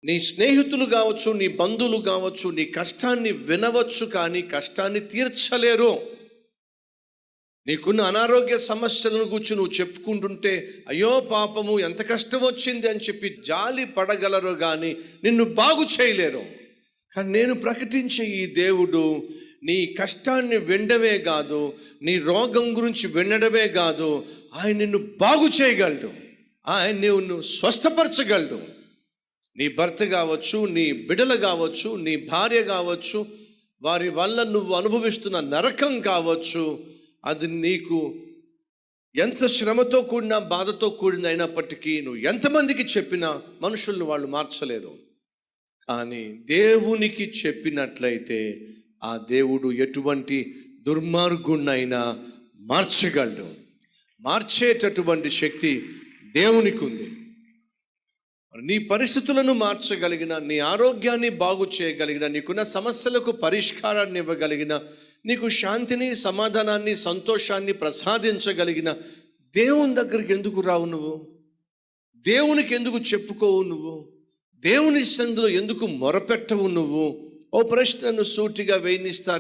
నీ స్నేహితులు కావచ్చు, నీ బంధువులు కావచ్చు, నీ కష్టాన్ని వినవచ్చు కానీ కష్టాన్ని తీర్చలేరు. నీకున్న అనారోగ్య సమస్యలను గురించి నువ్వు చెప్పుకుంటుంటే అయ్యో పాపము ఎంత కష్టం వచ్చింది అని చెప్పి జాలి పడగలరు కానీ నిన్ను బాగు చేయలేరు. కానీ నేను ప్రకటించే ఈ దేవుడు నీ కష్టాన్ని వినడమే కాదు, నీ రోగం గురించి వినడమే కాదు, ఆయన నిన్ను బాగు చేయగలడు, ఆయన నిన్ను స్వస్థపరచగలడు. నీ భర్త కావచ్చు, నీ బిడ్డలు కావచ్చు, నీ భార్య కావచ్చు, వారి వల్ల నువ్వు అనుభవిస్తున్న నరకం కావచ్చు, అది నీకు ఎంత శ్రమతో కూడిన బాధతో కూడిన అయినప్పటికీ నువ్వు ఎంతమందికి చెప్పినా మనుషులను వాళ్ళు మార్చలేరు. కానీ దేవునికి చెప్పినట్లయితే ఆ దేవుడు ఎటువంటి దుర్మార్గుణ్ణైనా మార్చగలడు. మార్చేటటువంటి శక్తి దేవునికి ఉంది. నీ పరిస్థితులను మార్చగలిగిన, నీ ఆరోగ్యాన్ని బాగు చేయగలిగిన, నీకున్న సమస్యలకు పరిష్కారాన్ని ఇవ్వగలిగిన, నీకు శాంతిని, సమాధానాన్ని, సంతోషాన్ని ప్రసాదించగలిగిన దేవుని దగ్గరికి ఎందుకు రావు నువ్వు? దేవునికి ఎందుకు చెప్పుకోవు నువ్వు? దేవుని సన్నిధిలో ఎందుకు మొరపెట్టవు నువ్వు? ఓ ప్రశ్నను సూటిగా వేయనిస్తా.